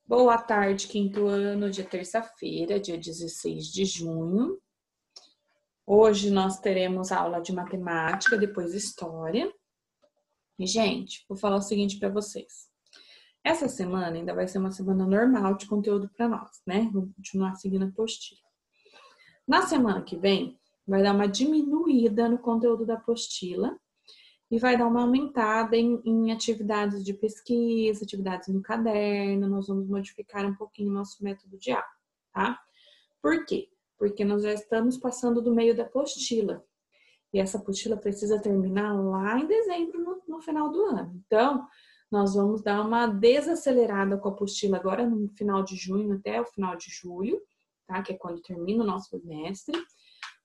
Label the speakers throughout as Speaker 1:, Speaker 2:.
Speaker 1: Boa tarde, quinto ano, de terça-feira, dia 16 de junho. Hoje nós teremos aula de matemática, depois história. E, gente, vou falar o seguinte para vocês. Essa semana ainda vai ser uma semana normal de conteúdo para nós, né? Vamos continuar seguindo a apostila. Na semana que vem, vai dar uma diminuída no conteúdo da apostila e vai dar uma aumentada em atividades de pesquisa, atividades no caderno. Nós vamos modificar um pouquinho o nosso método de aula, tá? Por quê? Porque nós já estamos passando do meio da apostila. E essa apostila precisa terminar lá em dezembro, no final do ano. Então, nós vamos dar uma desacelerada com a apostila agora no final de junho até o final de julho, tá? Que é quando termina o nosso semestre,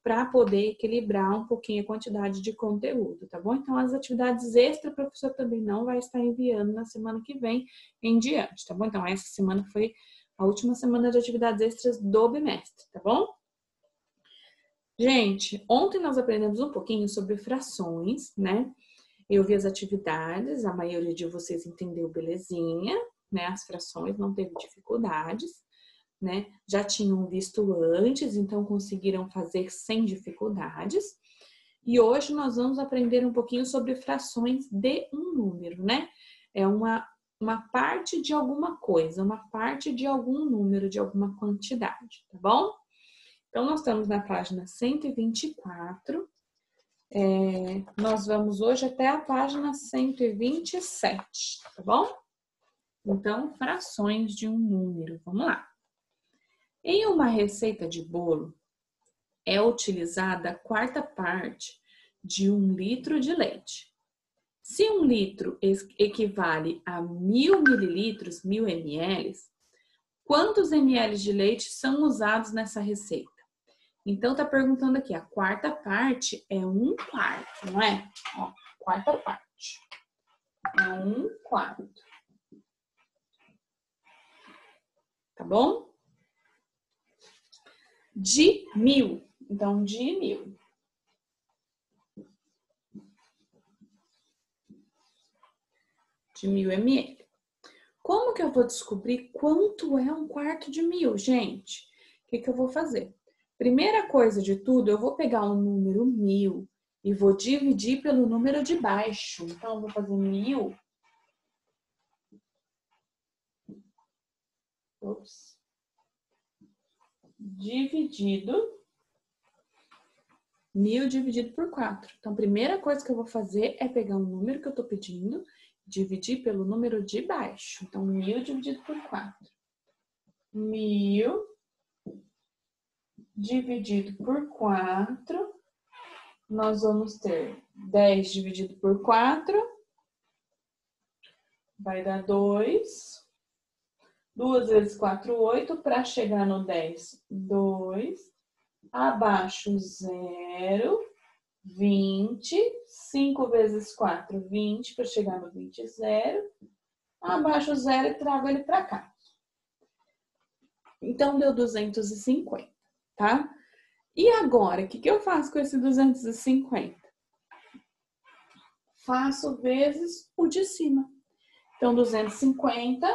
Speaker 1: para poder equilibrar um pouquinho a quantidade de conteúdo, tá bom? Então, as atividades extra, o professor também não vai estar enviando na semana que vem em diante, tá bom? Então, essa semana foi a última semana de atividades extras do bimestre, tá bom? Gente, ontem nós aprendemos um pouquinho sobre frações, né? Eu vi as atividades, a maioria de vocês entendeu belezinha, né? As frações, não teve dificuldades, né? Já tinham visto antes, então conseguiram fazer sem dificuldades. E hoje nós vamos aprender um pouquinho sobre frações de um número, né? É uma parte de alguma coisa, uma parte de algum número, de alguma quantidade, tá bom? Então, nós estamos na página 124. Nós vamos hoje até a página 127, tá bom? Então, frações de um número. Vamos lá. Em uma receita de bolo, é utilizada a quarta parte de 1 litro de leite. Se 1 litro equivale a 1000 mililitros, 1000 ml, quantos ml de leite são usados nessa receita? Então, tá perguntando aqui, a quarta parte é 1/4, não é? Ó, quarta parte é 1/4. Tá bom? De 1000. Então, de 1000. De 1000 ml. Como que eu vou descobrir quanto é 1/4 de 1000, gente? O que eu vou fazer? Primeira coisa de tudo, eu vou pegar o número 1000 e vou dividir pelo número de baixo. Então, eu vou fazer 1000. Dividido 1000 dividido por 4. Então, a primeira coisa que eu vou fazer é pegar o número que eu tô pedindo, dividir pelo número de baixo. Então, 1000 dividido por 4. 1000 dividido por 4. Nós vamos ter 10 dividido por 4. Vai dar 2. 2 vezes 4, 8. Para chegar no 10, 2. Abaixo 0, 20. 5 vezes 4, 20. Para chegar no 20, 0. Abaixo 0 e trago ele para cá. Então, deu 250, tá? E agora, o que eu faço com esse 250? Faço vezes o de cima. Então, 250,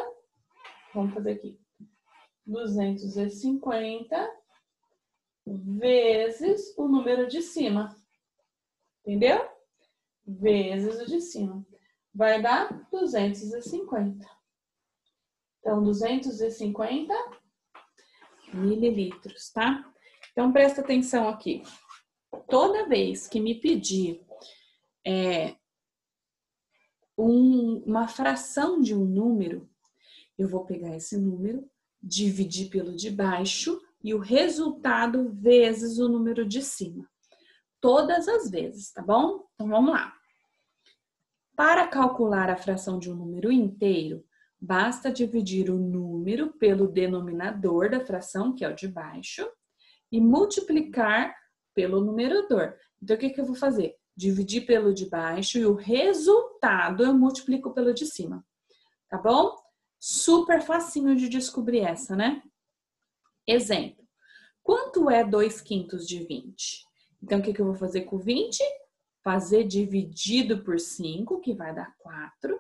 Speaker 1: vamos fazer aqui. 250 vezes o número de cima. Entendeu? Vezes o de cima. Vai dar 250. Então, 250 mililitros, tá? Então, presta atenção aqui. Toda vez que me pedir uma fração de um número, eu vou pegar esse número, dividir pelo de baixo e o resultado vezes o número de cima. Todas as vezes, tá bom? Então, vamos lá. Para calcular a fração de um número inteiro, basta dividir o número pelo denominador da fração, que é o de baixo, e multiplicar pelo numerador. Então, o que eu vou fazer? Dividir pelo de baixo e o resultado eu multiplico pelo de cima. Tá bom? Super facinho de descobrir essa, né? Exemplo. Quanto é 2/5 de 20? Então, o que eu vou fazer com 20? Fazer dividido por 5, que vai dar 4.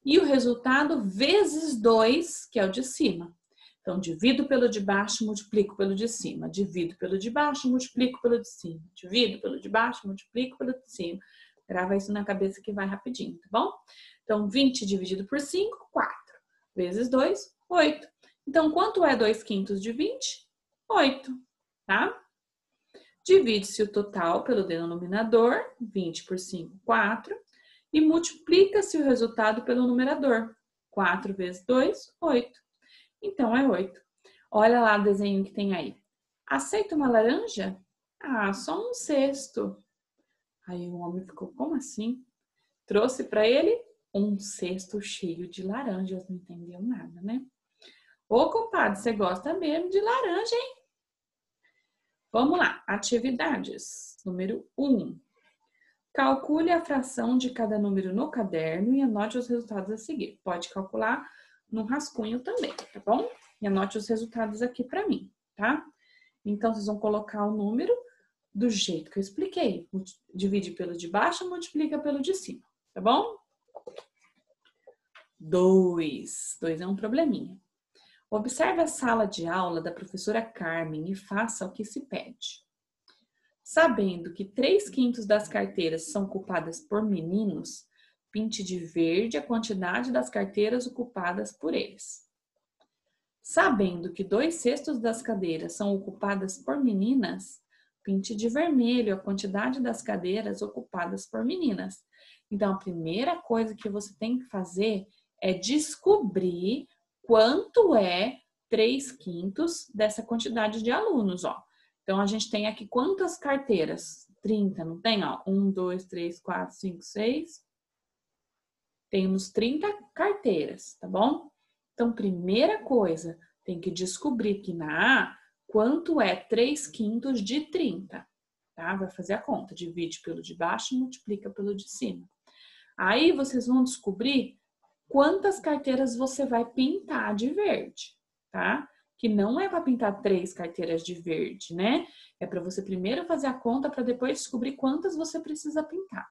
Speaker 1: e o resultado vezes 2, que é o de cima. Então, divido pelo de baixo, multiplico pelo de cima. Divido pelo de baixo, multiplico pelo de cima. Divido pelo de baixo, multiplico pelo de cima. Grava isso na cabeça que vai rapidinho, tá bom? Então, 20 dividido por 5, 4. Vezes 2, 8. Então, quanto é 2/5 de 20? 8, tá? Divide-se o total pelo denominador, 20 por 5, 4. E multiplica-se o resultado pelo numerador. 4 vezes 2, 8. Então, é 8. Olha lá o desenho que tem aí. Aceita uma laranja? Ah, só 1/6. Aí o homem ficou, como assim? Trouxe para ele 1/6 cheio de laranjas. Não entendeu nada, né? Ô, compadre, você gosta mesmo de laranja, hein? Vamos lá. Atividades. Número 1. Calcule a fração de cada número no caderno e anote os resultados a seguir. Pode calcular no rascunho também, tá bom? E anote os resultados aqui para mim, tá? Então, vocês vão colocar o número do jeito que eu expliquei. Divide pelo de baixo, multiplica pelo de cima, tá bom? 2. 2 é um probleminha. Observe a sala de aula da professora Carmen e faça o que se pede. Sabendo que 3/5 das carteiras são ocupadas por meninos, pinte de verde a quantidade das carteiras ocupadas por eles. Sabendo que 2/6 das cadeiras são ocupadas por meninas, pinte de vermelho a quantidade das cadeiras ocupadas por meninas. Então, a primeira coisa que você tem que fazer é descobrir quanto é 3/5 dessa quantidade de alunos, ó. Então, a gente tem aqui quantas carteiras? 30, não tem? Ó, 1, 2, 3, 4, 5, 6. Temos 30 carteiras, tá bom? Então, primeira coisa, tem que descobrir aqui na A quanto é 3/5 de 30, tá? Vai fazer a conta, divide pelo de baixo e multiplica pelo de cima. Aí, vocês vão descobrir quantas carteiras você vai pintar de verde, tá? Que não é para pintar 3 carteiras de verde, né? É para você primeiro fazer a conta para depois descobrir quantas você precisa pintar.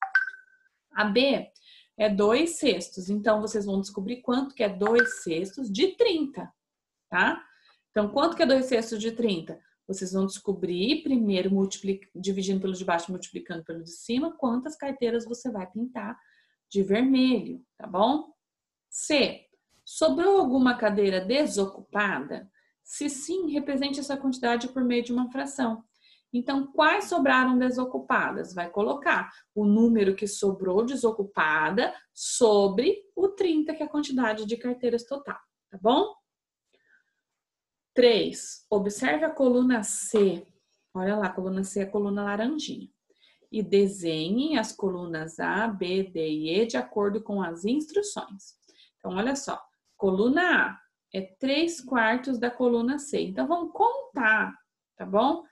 Speaker 1: A B é 2/6. Então, vocês vão descobrir quanto que é 2/6 de 30, tá? Então, quanto que é 2/6 de 30? Vocês vão descobrir primeiro dividindo pelo de baixo, multiplicando pelo de cima, quantas carteiras você vai pintar de vermelho, tá bom? C. Sobrou alguma cadeira desocupada? Se sim, represente essa quantidade por meio de uma fração. Então, quais sobraram desocupadas? Vai colocar o número que sobrou desocupada sobre o 30, que é a quantidade de carteiras total, tá bom? 3. Observe a coluna C. Olha lá, a coluna C é a coluna laranjinha. E desenhe as colunas A, B, D e E de acordo com as instruções. Então, olha só, coluna A é 3/4 da coluna C. Então, vamos contar, tá bom?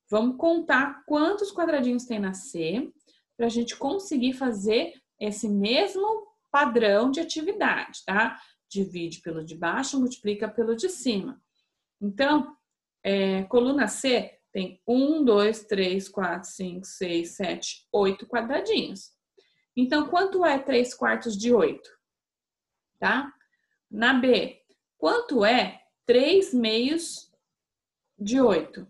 Speaker 1: Vamos contar quantos quadradinhos tem na C para a gente conseguir fazer esse mesmo padrão de atividade, tá? Divide pelo de baixo, multiplica pelo de cima. Então, coluna C tem 1, 2, 3, 4, 5, 6, 7, 8 quadradinhos. Então, quanto é 3/4 de 8? Tá? Na B, quanto é 3/2 de 8?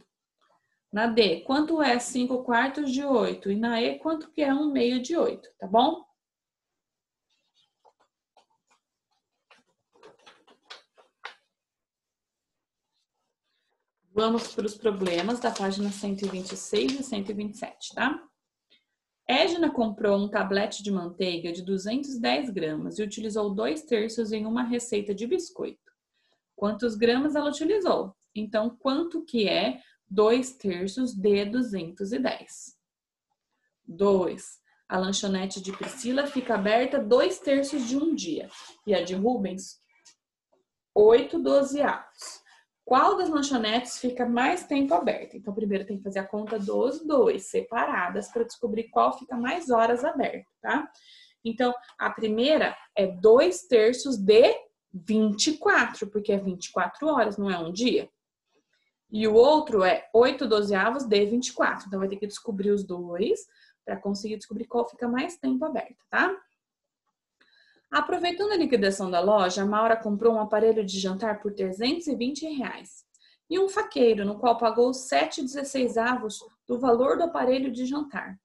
Speaker 1: Na D, quanto é 5/4 de 8? E na E, quanto que é 1/2 de 8, tá bom? Vamos para os problemas da página 126 e 127, tá? Edna comprou um tablete de manteiga de 210 gramas e utilizou 2/3 em uma receita de biscoito. Quantos gramas ela utilizou? Então, quanto que é 2/3 de 210? 2. A lanchonete de Priscila fica aberta 2/3 de um dia. E a de Rubens, 8/12. Qual das lanchonetes fica mais tempo aberta? Então, primeiro tem que fazer a conta dos dois, separadas, para descobrir qual fica mais horas aberta, tá? Então, a primeira é 2/3 de 24, porque é 24 horas, não é um dia. E o outro é 8/12 de 24. Então, vai ter que descobrir os dois para conseguir descobrir qual fica mais tempo aberto, tá? Aproveitando a liquidação da loja, a Maura comprou um aparelho de jantar por R$320 e um faqueiro, no qual pagou 7,16 do valor do aparelho de jantar.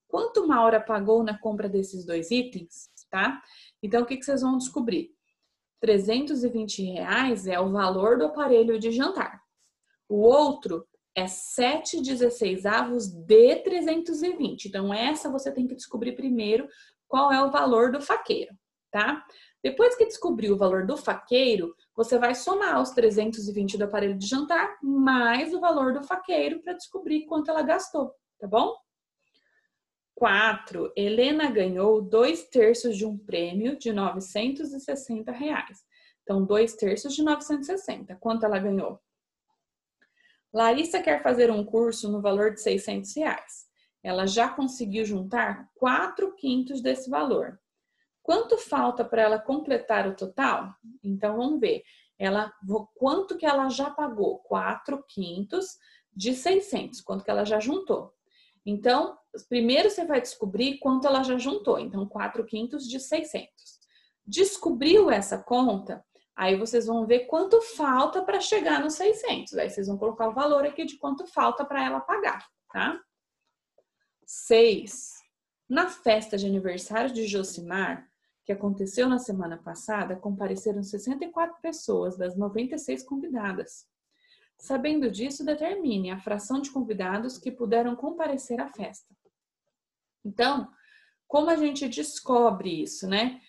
Speaker 1: Quanto Maura pagou na compra desses dois itens, tá? Então, o que vocês vão descobrir? R$320 é o valor do aparelho de jantar. O outro é 7,16 de 320. Então, essa você tem que descobrir primeiro qual é o valor do faqueiro, tá? Depois que descobrir o valor do faqueiro, você vai somar os 320 do aparelho de jantar mais o valor do faqueiro para descobrir quanto ela gastou, tá bom? 4. Helena ganhou 2/3 de um prêmio de R$960. Então, 2/3 de 960. Quanto ela ganhou? Larissa quer fazer um curso no valor de R$600. Ela já conseguiu juntar 4/5 desse valor. Quanto falta para ela completar o total? Então, vamos ver. Quanto que ela já pagou? 4/5 de 600. Quanto que ela já juntou? Então, primeiro você vai descobrir quanto ela já juntou. Então, 4/5 de 600. Descobriu essa conta, aí vocês vão ver quanto falta para chegar nos 600. Aí vocês vão colocar o valor aqui de quanto falta para ela pagar, tá? 6. Na festa de aniversário de Josimar, que aconteceu na semana passada, compareceram 64 pessoas das 96 convidadas. Sabendo disso, determine a fração de convidados que puderam comparecer à festa. Então, como a gente descobre isso, né?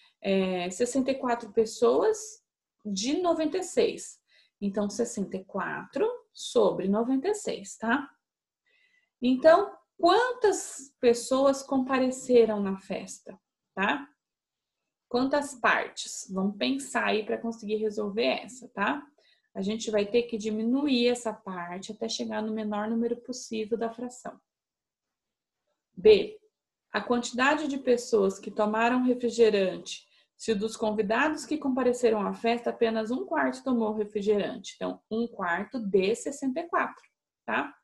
Speaker 1: 64 pessoas de 96. Então, 64 sobre 96, tá? Então, quantas pessoas compareceram na festa, tá? Quantas partes? Vamos pensar aí para conseguir resolver essa, tá? A gente vai ter que diminuir essa parte até chegar no menor número possível da fração. B. A quantidade de pessoas que tomaram refrigerante, se dos convidados que compareceram à festa, apenas 1/4 tomou refrigerante. Então, 1/4 de 64, tá?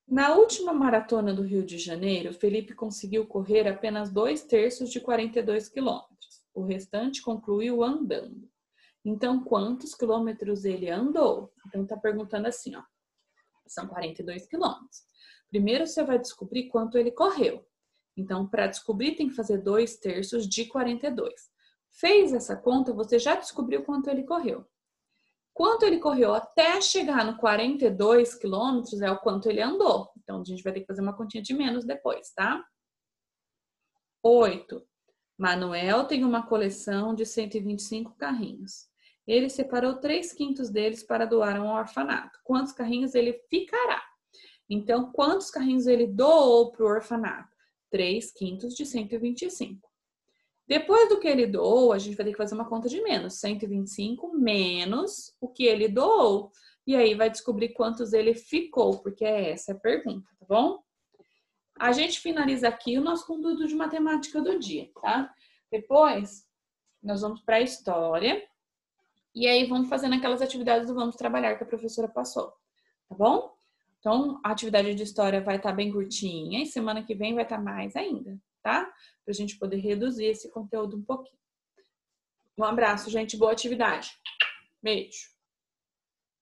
Speaker 1: Na última maratona do Rio de Janeiro, Felipe conseguiu correr apenas 2/3 de 42 quilômetros. O restante concluiu andando. Então, quantos quilômetros ele andou? Então, tá perguntando assim, ó. São 42 quilômetros. Primeiro, você vai descobrir quanto ele correu. Então, para descobrir, tem que fazer 2/3 de 42. Fez essa conta, você já descobriu quanto ele correu. Quanto ele correu até chegar no 42 quilômetros é o quanto ele andou. Então, a gente vai ter que fazer uma continha de menos depois, tá? 8. Manuel tem uma coleção de 125 carrinhos. Ele separou 3/5 deles para doar a um orfanato. Quantos carrinhos ele ficará? Então, quantos carrinhos ele doou para o orfanato? 3/5 de 125. Depois do que ele doou, a gente vai ter que fazer uma conta de menos. 125 menos o que ele doou. E aí vai descobrir quantos ele ficou, porque é essa a pergunta, tá bom? A gente finaliza aqui o nosso conteúdo de matemática do dia, tá? Depois, nós vamos para a história. E aí vamos fazendo aquelas atividades do Vamos Trabalhar que a professora passou, tá bom? Então, a atividade de história vai estar bem curtinha e semana que vem vai estar mais ainda, tá? Pra gente poder reduzir esse conteúdo um pouquinho. Um abraço, gente. Boa atividade. Beijo.